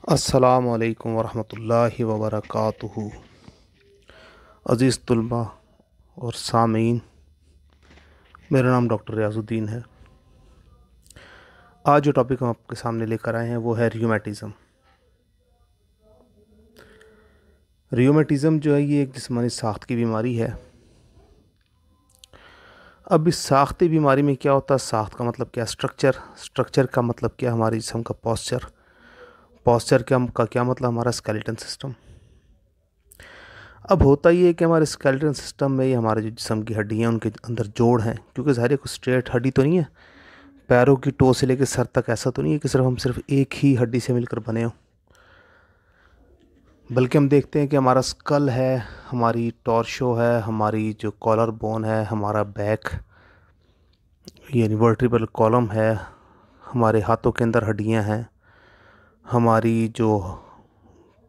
अस्सलामु अलैकुम वरहमतुल्लाहि वबरकातुहू। अज़ीज़ तुलबा और सामीन, मेरा नाम डॉक्टर रियाज़ुद्दीन है। आज जो टॉपिक हम आपके सामने लेकर आए हैं वो है रियूमेटिज़म। रियूमेटिज़म जो है ये एक जिस्मानी साख्त की बीमारी है। अब इस साख्ती बीमारी में क्या होता है? साख्त का मतलब क्या? स्ट्रक्चर का मतलब क्या? हमारे जिस्म का पॉस्चर क्या मतलब? हमारा स्केलेटन सिस्टम। अब होता ये है कि हमारे स्केलेटन सिस्टम में ही हमारे जो जिस्म की हड्डियाँ हैं उनके अंदर जोड़ हैं, क्योंकि ज़ाहिर है कोई स्ट्रेट हड्डी तो नहीं है। पैरों की टो से लेकर सर तक ऐसा तो नहीं है कि सिर्फ एक ही हड्डी से मिलकर बने हो, बल्कि हम देखते हैं कि हमारा स्कल है, हमारी टॉर्शो है, हमारी जो कॉलर बोन है, हमारा बैक यानी वर्टिब्रल कॉलम है, हमारे हाथों के अंदर हड्डियां हैं, हमारी जो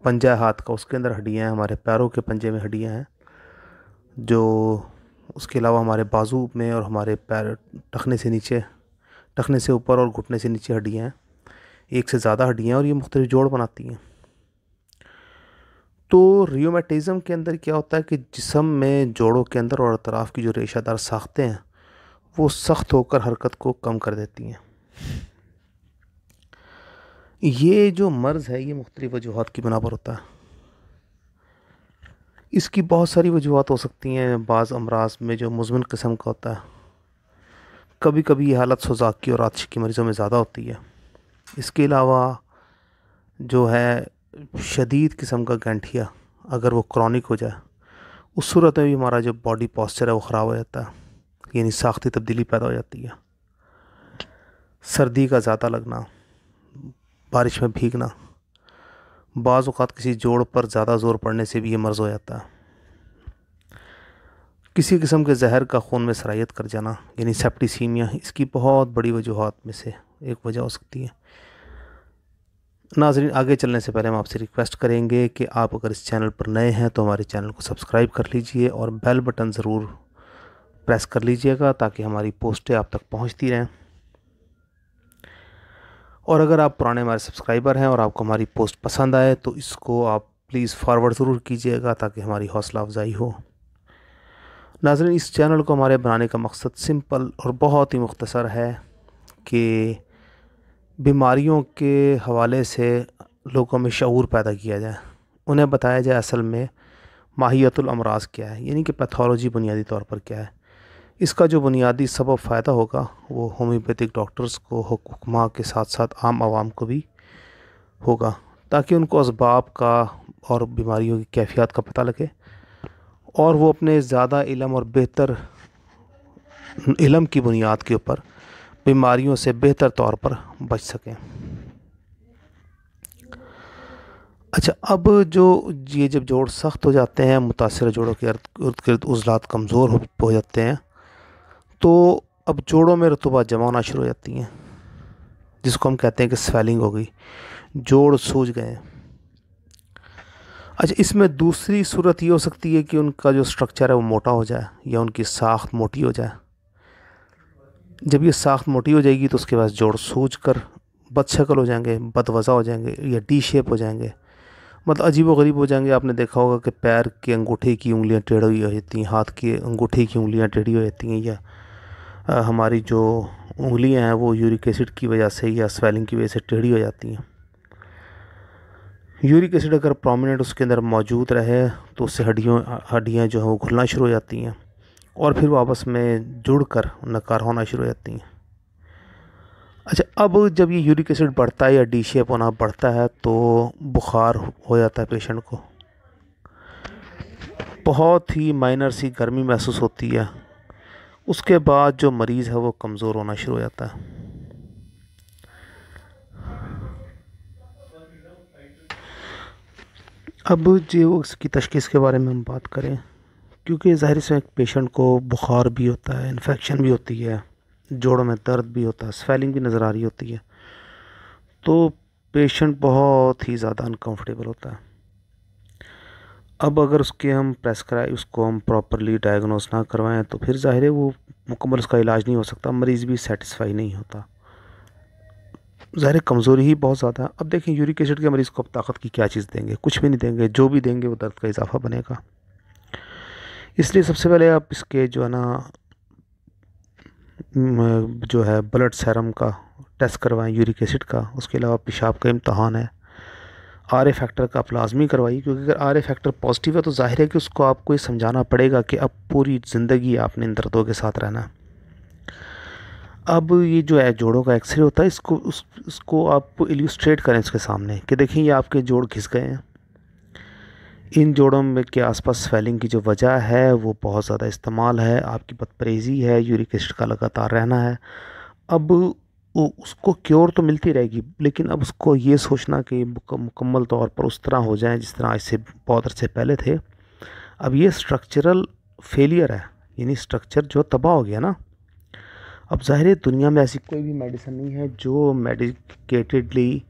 पंजा हाथ का उसके अंदर हड्डियां हैं, हमारे पैरों के पंजे में हड्डियां हैं, जो उसके अलावा हमारे बाजू में और हमारे पैर टखने से ऊपर और घुटने से नीचे हड्डियां हैं। एक से ज़्यादा हड्डियां और ये मुख्तलिफ जोड़ बनाती हैं। तो रियोमेटिज़म के अंदर क्या होता है कि जिस्म में जोड़ों के अंदर और अतराफ़ की जो रेशादार साख्तें हैं वो सख्त होकर हरकत को कम कर देती हैं। ये जो मर्ज़ है ये मुख्तलिफ़ वजूहात की बिना पर होता है। इसकी बहुत सारी वजूहात हो सकती हैं। बाज़ अमराज में जो मुज़मिन किस्म का होता है, कभी कभी ये हालत सोज़ाक की और आतिश की मरीज़ों में ज़्यादा होती है। इसके अलावा जो है शदीद किस्म का गंठिया, अगर वो क्रॉनिक हो जाए, उस सूरत में भी हमारा जो बॉडी पॉस्चर है वो ख़राब हो जाता है, यानी साख्ती तब्दीली पैदा हो जाती है। सर्दी का ज़्यादा लगना, बारिश में भीगना, बाज़ औक़ात किसी जोड़ पर ज़्यादा ज़ोर पड़ने से भी ये मर्ज़ हो जाता है। किसी किस्म के जहर का खून में सरायत कर जाना यानी सेप्टिसीमिया, इसकी बहुत बड़ी वजूहात में से एक वजह हो सकती है। नाज़रीन, आगे चलने से पहले हम आपसे रिक्वेस्ट करेंगे कि आप अगर इस चैनल पर नए हैं तो हमारे चैनल को सब्सक्राइब कर लीजिए और बेल बटन ज़रूर प्रेस कर लीजिएगा ताकि हमारी पोस्टें आप तक पहुंचती रहें। और अगर आप पुराने हमारे सब्सक्राइबर हैं और आपको हमारी पोस्ट पसंद आए तो इसको आप प्लीज़ फॉरवर्ड ज़रूर कीजिएगा ताकि हमारी हौसला अफजाई हो। नाज़रीन, इस चैनल को हमारे बनाने का मकसद सिंपल और बहुत ही मुख्तसर है कि बीमारियों के हवाले से लोगों में शऊर पैदा किया जाए, उन्हें बताया जाए असल में माहियतुल अमराज क्या है, यानी कि पैथोलॉजी बुनियादी तौर पर क्या है। इसका जो बुनियादी सबब फ़ायदा होगा वो होम्योपैथिक डॉक्टर्स को, हुक्मा के साथ साथ आम आवाम को भी होगा, ताकि उनको असबाब का और बीमारियों की कैफियत का पता लगे और वो अपने ज़्यादा इल्म और बेहतर इल्म की बुनियाद के ऊपर बीमारियों से बेहतर तौर पर बच सकें। अच्छा, अब ये जब जोड़ सख्त हो जाते हैं, मुतासर जोड़ों के इर्द गिर्द उज़लात कमज़ोर हो जाते हैं, तो अब जोड़ों में रतूबा जमा होना शुरू हो जाती हैं, जिसको हम कहते हैं कि स्वेलिंग हो गई, जोड़ सूज गए। अच्छा, इसमें दूसरी सूरत ये हो सकती है कि उनका जो स्ट्रक्चर है वो मोटा हो जाए या उनकी साख्त मोटी हो जाए। जब ये साख्त मोटी हो जाएगी तो उसके बाद जोड़ सूज कर बदशक्ल हो जाएंगे, बदवज़ा हो जाएंगे या डी शेप हो जाएंगे, मतलब अजीब व गरीब हो जाएंगे। आपने देखा होगा कि पैर के अंगूठे की उंगलियां टेढ़ी हो जाती हैं, हाथ के अंगूठे की उंगलियां टेढ़ी हो जाती हैं, या हमारी जो उंगलियां हैं वो यूरिक एसिड की वजह से या स्वेलिंग की वजह से टेढ़ी हो जाती हैं। यूरिक एसिड अगर प्रोमिनेंट उसके अंदर मौजूद रहे तो उससे हड्डियाँ जो हैं वो घुलना शुरू हो जाती हैं और फिर वो आपस में जुड़कर नकार होना शुरू हो जाती हैं। अच्छा, अब जब ये यूरिक एसिड बढ़ता है या डी शेप होना बढ़ता है तो बुखार हो जाता है पेशेंट को, बहुत ही माइनर सी गर्मी महसूस होती है। उसके बाद जो मरीज़ है वो कमज़ोर होना शुरू हो जाता है। अब जो उसकी तशख़ीस के बारे में हम बात करें, क्योंकि ज़ाहिर से एक पेशेंट को बुखार भी होता है, इन्फेक्शन भी होती है, जोड़ों में दर्द भी होता है, स्वेलिंग भी नज़र आ रही होती है, तो पेशेंट बहुत ही ज़्यादा अनकंफर्टेबल होता है। अब अगर उसके हम प्रेस्क्राइब उसको हम प्रॉपरली डायग्नोस ना करवाएं तो फिर ज़ाहिर है वो मुकम्मल उसका इलाज नहीं हो सकता, मरीज़ भी सेटिस्फाई नहीं होता। ज़ाहिर है कमज़ोरी ही बहुत ज़्यादा है। अब देखें यूरिक एसिड के मरीज़ को अब ताकत की क्या चीज़ देंगे, कुछ भी नहीं देंगे, जो भी देंगे वो दर्द का इजाफा बनेगा। इसलिए सबसे पहले आप इसके जो है ना जो है ब्लड सेरम का टेस्ट करवाएं यूरिक एसिड का। उसके अलावा पेशाब का इम्तहान है, आर ए फैक्टर का आप लाजमी करवाइए, क्योंकि अगर आर ए फैक्टर पॉजिटिव है तो जाहिर है कि उसको आपको ये समझाना पड़ेगा कि अब पूरी ज़िंदगी आपने इन दर्दों के साथ रहना है। अब ये जो है जोड़ों का एक्सरे होता है, इसको आप इल्यूस्ट्रेट करें इसके सामने कि देखिए ये आपके जोड़ घिस गए हैं। इन जोड़ों में के आसपास स्वेलिंग की जो वजह है वो बहुत ज़्यादा इस्तेमाल है, आपकी बदपरहेज़ी है, यूरिक एसिड का लगातार रहना है। अब उसको क्योर तो मिलती रहेगी, लेकिन अब उसको ये सोचना कि मुकम्मल तौर पर उस तरह हो जाए जिस तरह आज से बहुत अरसे पहले थे, अब ये स्ट्रक्चरल फेलियर है, यानी स्ट्रक्चर जो तबाह हो गया ना। अब ज़ाहिर है दुनिया में ऐसी कोई भी मेडिसिन नहीं है जो मेडिकेटेडली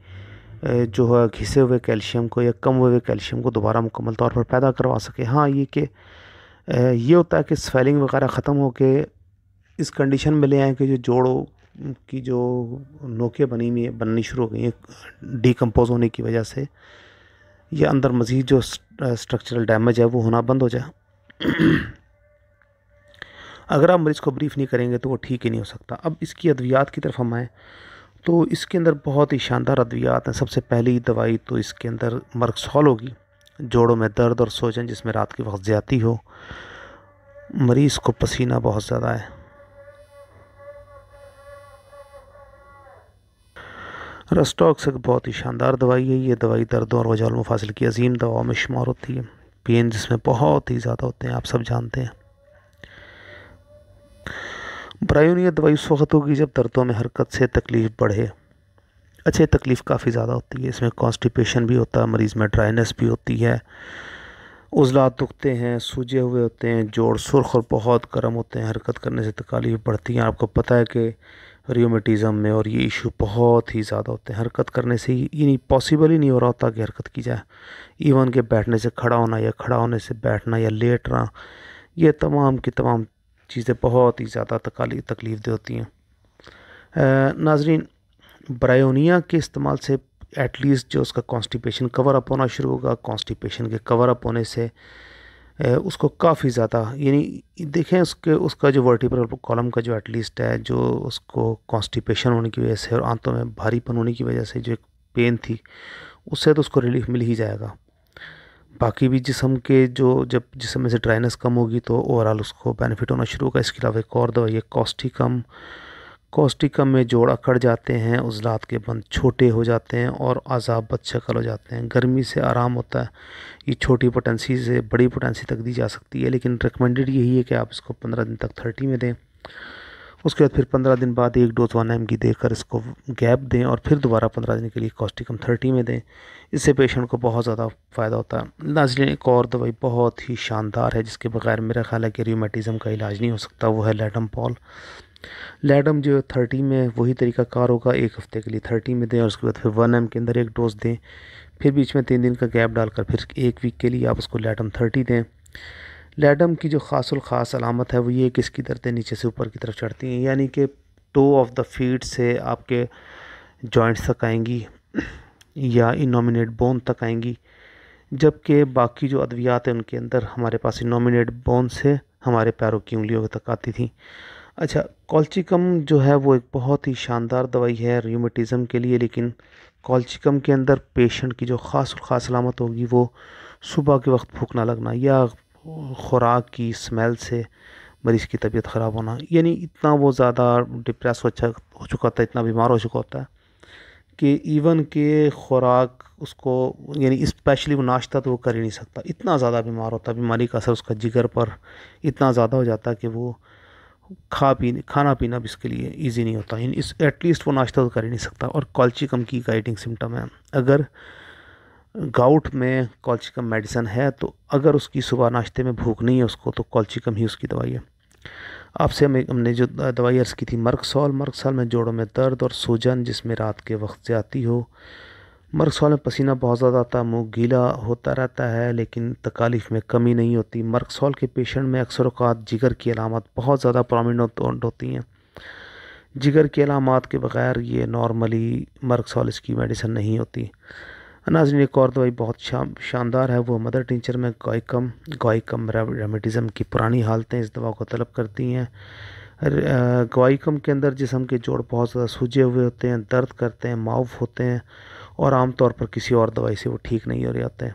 जो है घिसे हुए कैल्शियम को या कम हुए कैल्शियम को दोबारा मुकम्मल तौर पर पैदा करवा सके। हाँ, ये कि ये होता है कि स्वेलिंग वगैरह ख़त्म हो के इस कंडीशन में ले आए कि जो जोड़ों की जो नोकें बननी शुरू हो गई हैं डिकम्पोज होने की वजह से, या अंदर मज़ीद जो स्ट्रक्चरल डैमेज है वो होना बंद हो जाए। अगर आप मरीज़ को ब्रीफ नहीं करेंगे तो वो ठीक ही नहीं हो सकता। अब इसकी अद्वियात की तरफ हम आएँ तो इसके अंदर बहुत ही शानदार अद्वियात हैं। सबसे पहली दवाई तो इसके अंदर मर्कसॉल होगी, जोड़ों में दर्द और सोजन जिसमें रात के वक्त ज़्यादती हो, मरीज़ को पसीना बहुत ज़्यादा है। रस्टॉक्स एक बहुत ही शानदार दवाई है। ये दवाई दर्दों और वजाल मुफासिल की अजीम दवाओं में शुमार होती है। पेन जिसमें बहुत ही ज़्यादा होते हैं, आप सब जानते हैं। ब्रायोनिया दवाई उस वक्त होगी जब दर्दों में हरकत से तकलीफ़ बढ़े। अच्छा, तकलीफ़ काफ़ी ज़्यादा होती है, इसमें कॉन्स्टिपेशन भी होता है, मरीज़ में ड्राइनेस भी होती है, उज़लात दुखते हैं, सूजे हुए होते हैं, जोड़ सुर्ख और बहुत गर्म होते हैं, हरकत करने से तकलीफ़ बढ़ती हैं। आपको पता है कि रियोमेटिज़म में और ये इशू बहुत ही ज़्यादा होते हैं। हरकत करने से ये नहीं पॉसिबल ही नहीं हो रहा होता कि हरकत की जाए। इवन के बैठने से खड़ा होना या खड़ा होने से बैठना या लेटना, ये तमाम की तमाम चीज़ें बहुत ही ज़्यादा तकलीफ़ दे होती हैं। नाजरीन, ब्रायोनिया के इस्तेमाल से एटलीस्ट जो उसका कॉन्स्टिपेशन कवर अप होना शुरू होगा। कॉन्स्टिपेशन के कवर अप होने से उसको काफ़ी ज़्यादा, यानी देखें उसका जो वर्टिब्रल कॉलम का जो एटलीस्ट है, जो उसको कॉन्स्टिपेशन होने की वजह से और आंतों में भारीपन होने की वजह से जो एक पेन थी, उससे तो उसको रिलीफ मिल ही जाएगा। बाकी भी जिस्म के जब जिस्म में से ड्राइनेस कम होगी तो ओवरऑल उसको बेनिफिट होना शुरू होगा। इसके अलावा एक और दवाई है कॉस्टिकम। कॉस्टिकम में जोड़ अकड़ जाते हैं, उज़लात के बंद छोटे हो जाते हैं और आज़ाब बदशकल हो जाते हैं। गर्मी से आराम होता है। ये छोटी पोटेंसी से बड़ी पोटेंसी तक दी जा सकती है, लेकिन रिकमेंडेड यही है कि आप इसको 15 दिन तक 30 में दें। उसके बाद फिर 15 दिन बाद एक डोज 1 mg देकर इसको गैप दें और फिर दोबारा 15 दिन के लिए कॉस्टिकम 30 में दें। इससे पेशेंट को बहुत ज़्यादा फ़ायदा होता है। नाज़रीन, एक और दवाई बहुत ही शानदार है जिसके बगैर मेरा ख्याल है कि रियूमेटिज़म का इलाज नहीं हो सकता, वो है लैडम पॉल। लैडम जो 30 में वही तरीका कार होगा, एक हफ़्ते के लिए 30 में दें और उसके बाद फिर 1 mg के अंदर एक डोज दें, फिर बीच में 3 दिन का गैप डालकर फिर एक वीक के लिए आप उसको लैडम 30 दें। लैडम की जो ख़ास अलामत है वो ये कि इसकी दर्दें नीचे से ऊपर की तरफ चढ़ती हैं, यानी कि टो ऑफ द फीट से आपके जॉइंट्स तक आएंगी या इनोमिनेट बोन तक आएंगी, जबकि बाकी जो अद्वियात हैं उनके अंदर हमारे पास इनोमिनेट बोन से हमारे पैरों की उंगलियों तक आती थी। अच्छा, कॉल्चिकम जो है वो एक बहुत ही शानदार दवाई है रूमेटिज़म के लिए, लेकिन कॉल्चिकम के अंदर पेशेंट की जो ख़ास अलामत होगी वो सुबह के वक्त भूख ना लगना या खुराक की स्मेल से मरीज़ की तबीयत ख़राब होना, यानी इतना वो ज़्यादा डिप्रेस हो चुका था, इतना बीमार हो चुका होता है कि इवन के खुराक उसको, यानी स्पेशली वो नाश्ता तो वो कर ही नहीं सकता, इतना ज़्यादा बीमार होता है। बीमारी का असर उसका जिगर पर इतना ज़्यादा हो जाता है कि वो खाना पीना भी इसके लिए इजी नहीं होता, यानी इस एटलीस्ट वो नाश्ता तो कर ही नहीं सकता। और कॉल्चिकम की गाइडिंग सिम्टम है, अगर गाउट में कॉल्चिकम मेडिसिन है तो अगर उसकी सुबह नाश्ते में भूख नहीं है उसको, तो कॉल्चिकम ही उसकी दवाई है। आपसे हमने जो दवाई अर्ज़ की थी मर्कसॉल में जोड़ों में दर्द और सूजन जिसमें रात के वक्त ज़्यादती हो। मर्कसॉल में पसीना बहुत ज़्यादा आता है, मुँह गीला होता रहता है, लेकिन तकालीफ में कमी नहीं होती। मर्कसॉल के पेशेंट में अक्सर औक़ात जिगर की अलामत बहुत ज़्यादा प्रोमिनेंट होती हैं, जिगर के अलामात के बग़ैर ये नॉर्मली मर्कसॉलिस की मेडिसिन नहीं होती। नाज़रीन, एक और दवाई बहुत शानदार है, वो मदर टिंचर में गॉइकम रेमेटिज़म की पुरानी हालतें इस दवा को तलब करती हैं। गॉइकम के अंदर जिस्म के जोड़ बहुत ज़्यादा सूजे हुए होते हैं, दर्द करते हैं, माउफ होते हैं और आमतौर पर किसी और दवाई से वो ठीक नहीं हो जाते हैं।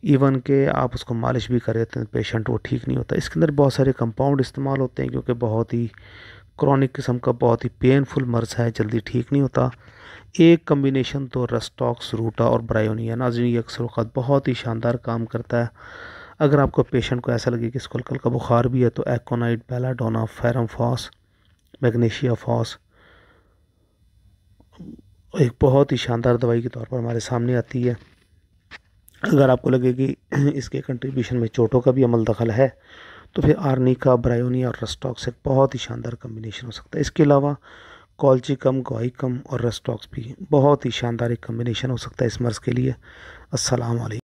इवन के आप उसको मालिश भी कर देते हैं पेशेंट, वो ठीक नहीं होता। इसके अंदर बहुत सारे कंपाउंड इस्तेमाल होते हैं क्योंकि बहुत ही क्रॉनिक किस्म का बहुत ही पेनफुल मर्ज़ है, जल्दी ठीक नहीं होता। एक कम्बिनेशन तो रस्टॉक्स, रूटा और ब्रायोनिया। नाज़रीन, ये अक्सर वक़्त बहुत ही शानदार काम करता है। अगर आपको पेशेंट को ऐसा लगे कि इसको हल्का हल्का बुखार भी है तो aconite, belladonna, ferrum phos, magnesia phos एक बहुत ही शानदार दवाई के तौर पर हमारे सामने आती है। अगर आपको लगे कि इसके कंट्रीब्यूशन में चोटों का भी अमल दखल है तो फिर आर्निका, ब्रायोनिया और रस्टॉक्स एक बहुत ही शानदार कम्बिनेशन हो सकता है। इसके अलावा कॉल्चिकम, गॉइकम और रस्टॉक्स भी बहुत ही शानदार एक कम्बिनेशन हो सकता है इस मर्ज़ के लिए। अस्सलाम वालेकुम।